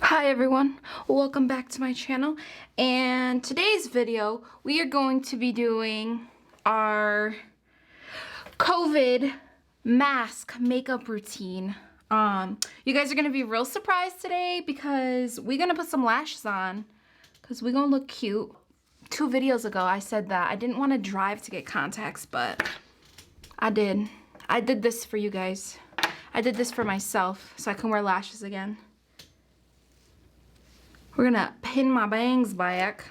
Hi everyone, welcome back to my channel, and today's video we are going to be doing our COVID mask makeup routine. You guys are gonna be real surprised today because we're gonna put some lashes on because we're gonna look cute. 2 videos ago I said that I didn't want to drive to get contacts, but I did. I did this for you guys. I did this for myself so I can wear lashes again. We're gonna pin my bangs back.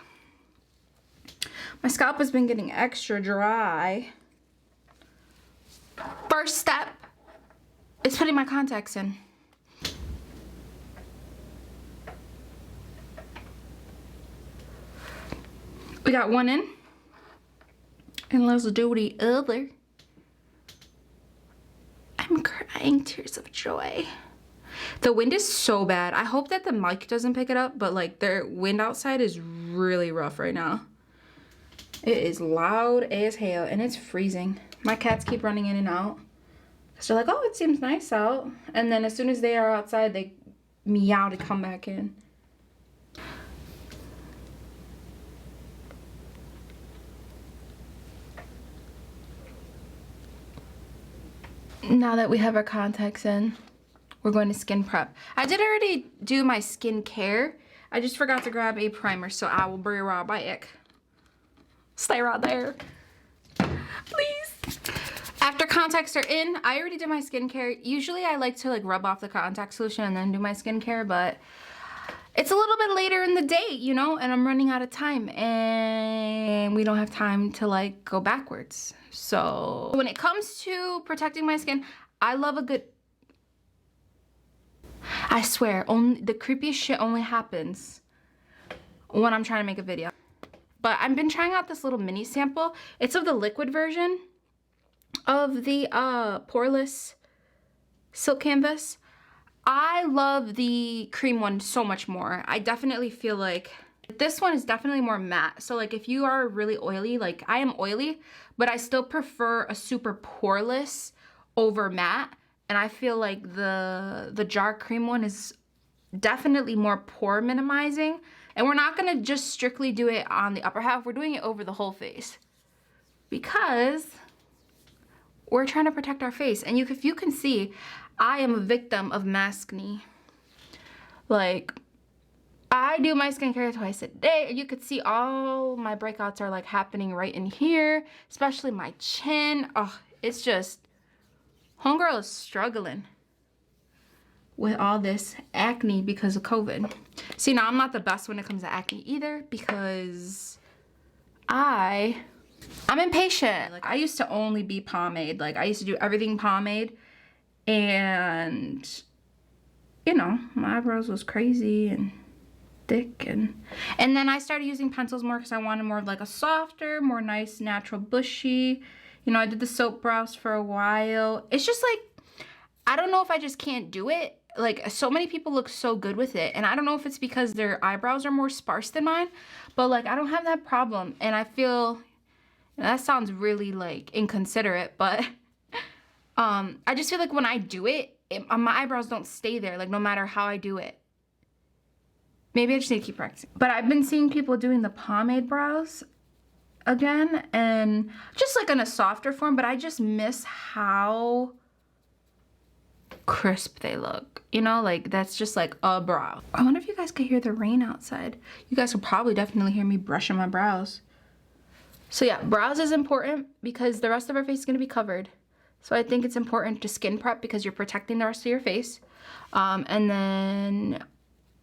My scalp has been getting extra dry. First step is putting my contacts in. We got one in, and let's do the other. I'm crying tears of joy. The wind is so bad. I hope that the mic doesn't pick it up, but like the wind outside is really rough right now. It is loud as hell and it's freezing. My cats keep running in and out. So they're like, oh, it seems nice out. And then as soon as they are outside, they meow to come back in. Now that we have our contacts in, we're going to skin prep. I did already do my skincare. I just forgot to grab a primer, so I will be right back. Stay right there, please. After contacts are in, I already did my skincare. Usually I like to like rub off the contact solution and then do my skincare, but it's a little bit later in the day, you know, and I'm running out of time and we don't have time to like go backwards. So when it comes to protecting my skin, I love a good, I swear, only the creepiest shit only happens when I'm trying to make a video. But I've been trying out this little mini sample. It's of the liquid version of the Poreless Silk Canvas. I love the cream one so much more. I definitely feel like this one is definitely more matte. So like if you are really oily, like I am oily, but I still prefer a super poreless over matte. And I feel like the jar cream one is definitely more pore minimizing. And we're not gonna just strictly do it on the upper half. We're doing it over the whole face because we're trying to protect our face. And if you can see, I am a victim of maskne. Like, I do my skincare twice a day. You could see all my breakouts are like happening right in here, especially my chin. Oh, it's just, homegirl is struggling with all this acne because of COVID. See, now I'm not the best when it comes to acne either because I'm impatient. Like I used to only be pomade. Like I used to do everything pomade, and you know, my eyebrows was crazy and thick, and then I started using pencils more because I wanted more of like a softer, more nice, natural, bushy. You know, I did the soap brows for a while. It's just like, I don't know if I just can't do it. Like so many people look so good with it, and I don't know if it's because their eyebrows are more sparse than mine, but like I don't have that problem. And I feel, that sounds really like inconsiderate, but I just feel like when I do it, my eyebrows don't stay there, like no matter how I do it. Maybe I just need to keep practicing. But I've been seeing people doing the pomade brows again, and just like in a softer form, but I just miss how crisp they look, you know, like that's just like a brow. I wonder if you guys could hear the rain outside. You guys will probably definitely hear me brushing my brows. So yeah, brows is important because the rest of our face is going to be covered. So I think it's important to skin prep because you're protecting the rest of your face. And then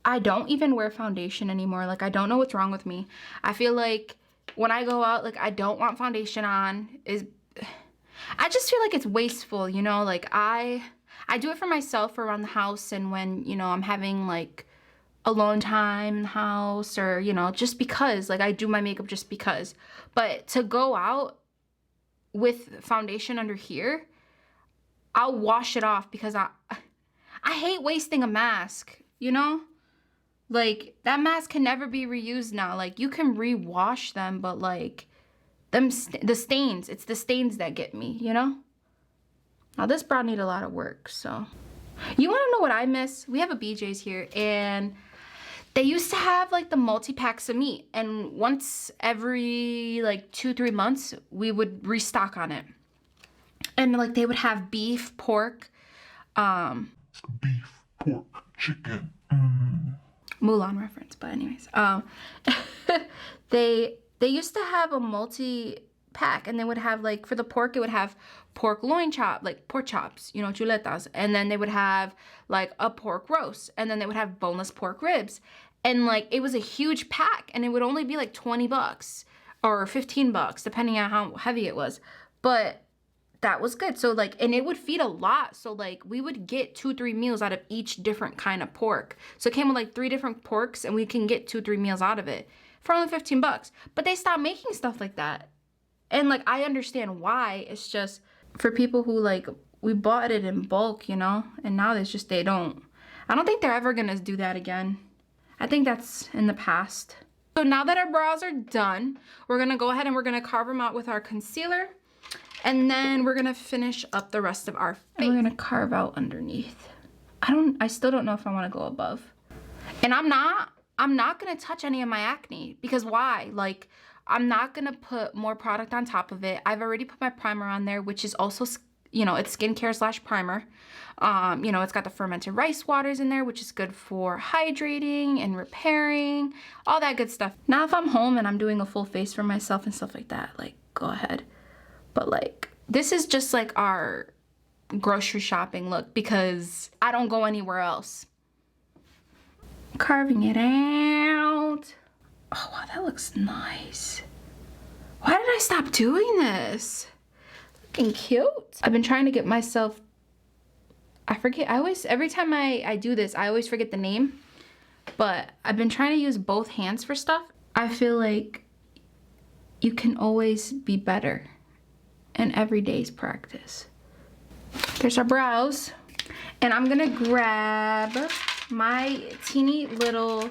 I don't even wear foundation anymore. Like I don't know what's wrong with me. I feel like when I go out, like I don't want foundation on. I just feel like it's wasteful, you know, like I do it for myself around the house, and when, you know, I'm having like alone time in the house, or, you know, just because, like I do my makeup just because. But to go out with foundation under here, I'll wash it off because I hate wasting a mask, you know? Like that mask can never be reused now. Like you can rewash them, but like the stains, it's the stains that get me, you know? Now this brow need a lot of work, so. You wanna know what I miss? We have a BJ's here, and they used to have like the multi-packs of meat, and once every like 2-3 months we would restock on it. And like they would have beef, pork, beef, pork, chicken. Mulan reference, but anyways, they used to have a multi-pack, and they would have like, for the pork, it would have pork loin chop, like pork chops, you know, chuletas, and then they would have like a pork roast, and then they would have boneless pork ribs, and like it was a huge pack, and it would only be like $20 or $15 depending on how heavy it was, but that was good. So like, and it would feed a lot. So like we would get 2-3 meals out of each different kind of pork. So it came with like 3 different porks, and we can get 2-3 meals out of it for only $15. But they stopped making stuff like that. And like, I understand why. It's just for people who like, we bought it in bulk, you know, and now it's just, I don't think they're ever gonna do that again. I think that's in the past. So now that our brows are done, we're gonna go ahead and we're gonna carve them out with our concealer. And then we're gonna finish up the rest of our face. And we're gonna carve out underneath. I still don't know if I wanna go above. And I'm not gonna touch any of my acne, because why? Like, I'm not gonna put more product on top of it. I've already put my primer on there, which is also, you know, it's skincare / primer. You know, it's got the fermented rice waters in there, which is good for hydrating and repairing, all that good stuff. Now, if I'm home and I'm doing a full face for myself and stuff like that, like, go ahead. But like, this is just like our grocery shopping look, because I don't go anywhere else. Carving it out. Oh wow, that looks nice. Why did I stop doing this? Looking cute. I've been trying to get myself, I forget, every time I do this, I always forget the name. But I've been trying to use both hands for stuff. I feel like you can always be better in every day's practice. There's our brows. And I'm gonna grab my teeny little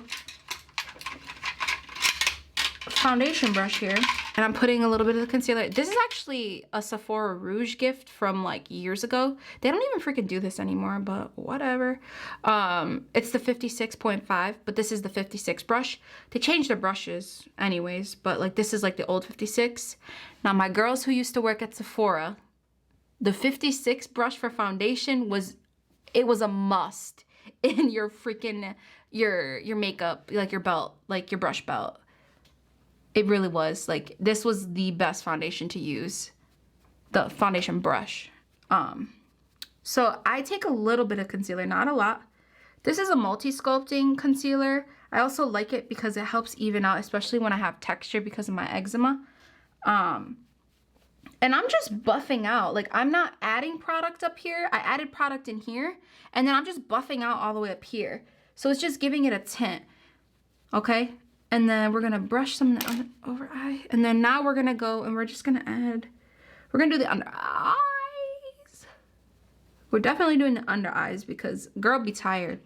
foundation brush here, and I'm putting a little bit of the concealer. This is actually a Sephora Rouge gift from like years ago. They don't even freaking do this anymore, but whatever. It's the 56.5, but this is the 56 brush. They changed their brushes anyways, but like this is like the old 56. Now my girls who used to work at Sephora, the 56 brush for foundation was a must in your freaking, your makeup, like your belt, like your brush belt. It really was. Like, this was the best foundation to use, the foundation brush. So I take a little bit of concealer, not a lot. This is a multi-sculpting concealer. I also like it because it helps even out, especially when I have texture because of my eczema. And I'm just buffing out. Like, I'm not adding product up here. I added product in here, and then I'm just buffing out all the way up here. So it's just giving it a tint, okay? And then we're gonna brush some over eye. And then now we're gonna go and we're just gonna add, we're gonna do the under eyes. We're definitely doing the under eyes because girl be tired.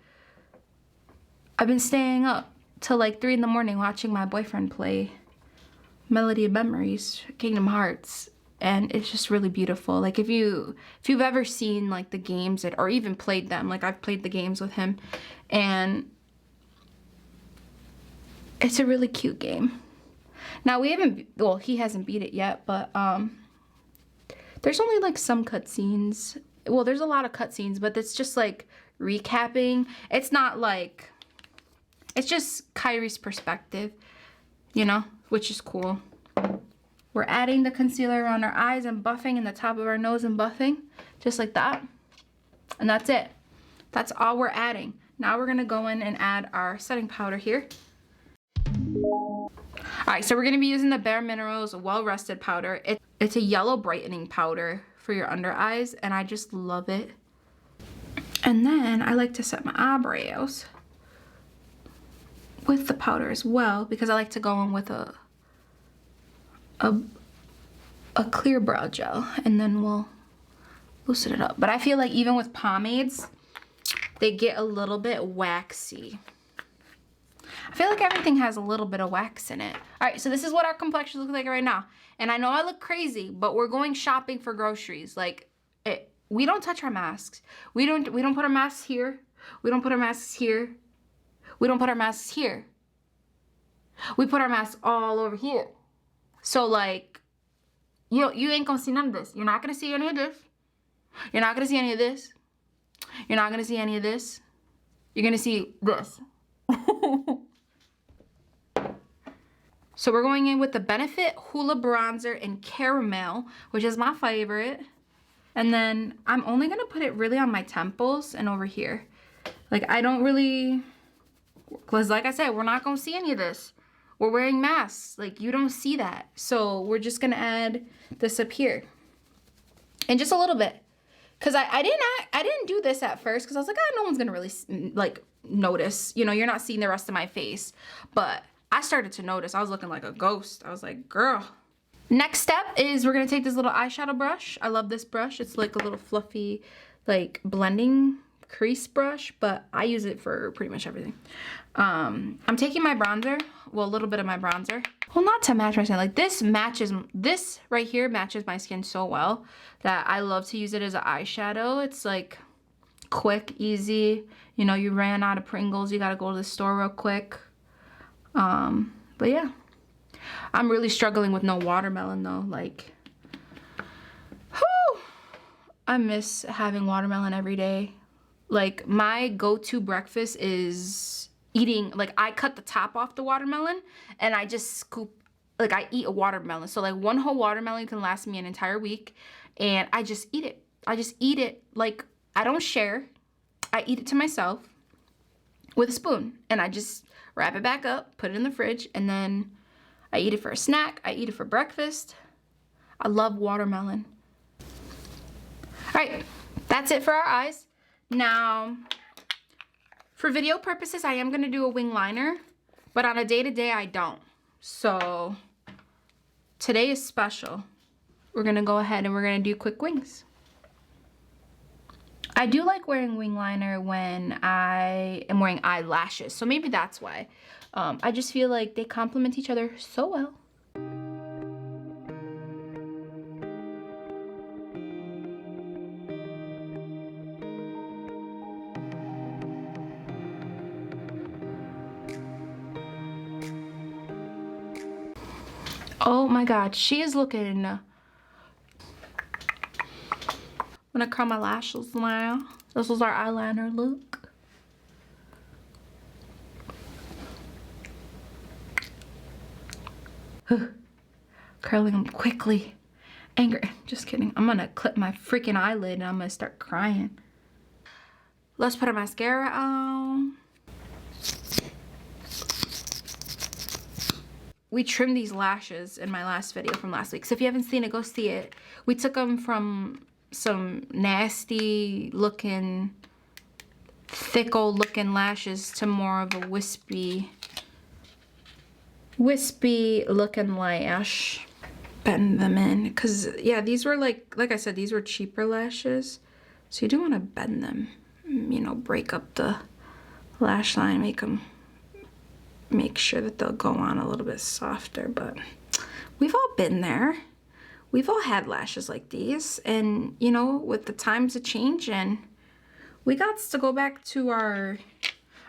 I've been staying up till like 3 in the morning watching my boyfriend play Melody of Memories, Kingdom Hearts. And it's just really beautiful. Like if you've ever seen like the games or even played them, like I've played the games with him, and it's a really cute game. Now we haven't, well, he hasn't beat it yet, but there's only like some cutscenes. Well, there's a lot of cutscenes, but it's just like recapping. It's not like, it's just Kyrie's perspective, you know, which is cool. We're adding the concealer around our eyes and buffing in the top of our nose and buffing, just like that. And that's it. That's all we're adding. Now we're gonna go in and add our setting powder here. All right, so we're gonna be using the Bare Minerals Well Rested powder. It's a yellow brightening powder for your under eyes, and I just love it. And then I like to set my eyebrows with the powder as well, because I like to go in with a clear brow gel, and then we'll loosen it up. But I feel like even with pomades, they get a little bit waxy. I feel like everything has a little bit of wax in it. All right, so this is what our complexion looks like right now. And I know I look crazy, but we're going shopping for groceries. Like, we don't touch our masks. We don't put our masks here. We don't put our masks here. We don't put our masks here. We put our masks all over here. So like, you ain't gonna see none of this. You're not gonna see any of this. You're not gonna see any of this. You're not gonna see any of this. You're gonna see this. So we're going in with the Benefit Hoola Bronzer in Caramel, which is my favorite. And then I'm only gonna put it really on my temples and over here. Like I don't really, because like I said, we're not gonna see any of this. We're wearing masks, like you don't see that. So we're just gonna add this up here. And just a little bit. Cause I didn't do this at first, cause I was like, no one's gonna really like notice. You know, you're not seeing the rest of my face. But I started to notice, I was looking like a ghost. I was like, girl. Next step is we're gonna take this little eyeshadow brush. I love this brush. It's like a little fluffy, like blending crease brush, but I use it for pretty much everything. I'm taking my bronzer, well, a little bit of my bronzer. Well, not to match my skin, like this right here matches my skin so well that I love to use it as an eyeshadow. It's like quick, easy. You know, you ran out of Pringles, you gotta go to the store real quick. But yeah, I'm really struggling with no watermelon though. Like, whew, I miss having watermelon every day. Like my go-to breakfast is eating, like I cut the top off the watermelon and I just scoop, like I eat a watermelon. So like one whole watermelon can last me an entire week and I just eat it. I just eat it. Like I don't share. I eat it to myself with a spoon and I just wrap it back up, put it in the fridge, and then I eat it for a snack. I eat it for breakfast. I love watermelon. All right, that's it for our eyes. Now, for video purposes, I am gonna do a wing liner, but on a day-to-day, I don't. So, today is special. We're gonna go ahead and we're gonna do quick wings. I do like wearing wing liner when I am wearing eyelashes, so maybe that's why. I just feel like they complement each other so well. Oh my God, she is looking. I'm gonna curl my lashes now. This was our eyeliner look. Curling them quickly. Anger, just kidding. I'm gonna clip my freaking eyelid and I'm gonna start crying. Let's put our mascara on. We trimmed these lashes in my last video from last week. So if you haven't seen it, go see it. We took them from some nasty looking, thick old looking lashes to more of a wispy looking lash. Bend them in, cause yeah, these were like I said, these were cheaper lashes. So you do want to bend them, you know, break up the lash line, make sure that they'll go on a little bit softer. But we've all been there. We've all had lashes like these, and you know, with the times a changing, we got to go back to our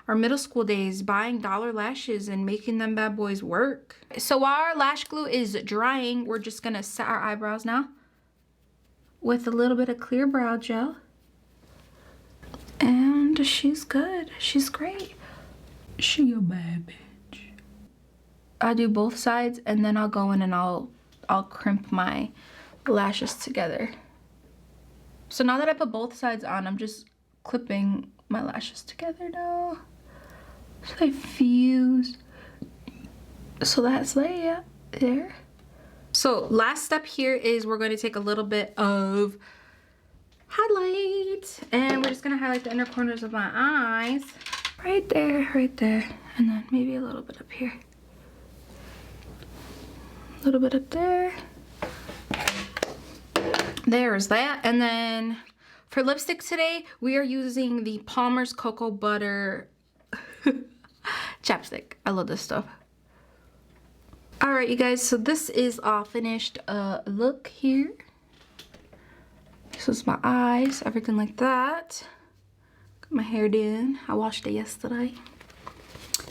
middle school days, buying dollar lashes and making them bad boys work. So while our lash glue is drying, we're just gonna set our eyebrows now with a little bit of clear brow gel. And she's good. She's great. She a bad bitch. I'll do both sides and then I'll go in and I'll crimp my lashes together. So now that I put both sides on, I'm just clipping my lashes together now. So they fuse. So that's there. So last step here is we're going to take a little bit of highlight and we're just going to highlight the inner corners of my eyes. Right there, and then maybe a little bit up here. A little bit up there. There's that. And then for lipstick today, we are using the Palmer's Cocoa Butter chapstick. I love this stuff. All right, you guys, so this is our finished look here. This is my eyes, everything like that. Got my hair done. I washed it yesterday.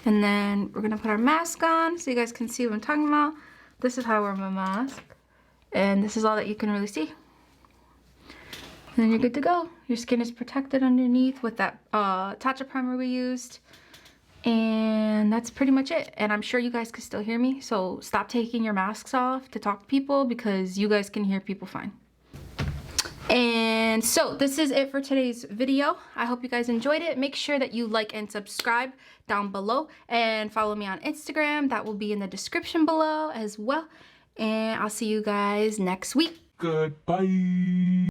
And then we're gonna put our mask on so you guys can see what I'm talking about. This is how I wear my mask. And this is all that you can really see. And then you're good to go. Your skin is protected underneath with that Tatcha primer we used. And that's pretty much it. And I'm sure you guys can still hear me. So stop taking your masks off to talk to people because you guys can hear people fine. And so this is it for today's video. I hope you guys enjoyed it. Make sure that you like and subscribe down below and follow me on Instagram. That will be in the description below as well. And I'll see you guys next week. Goodbye.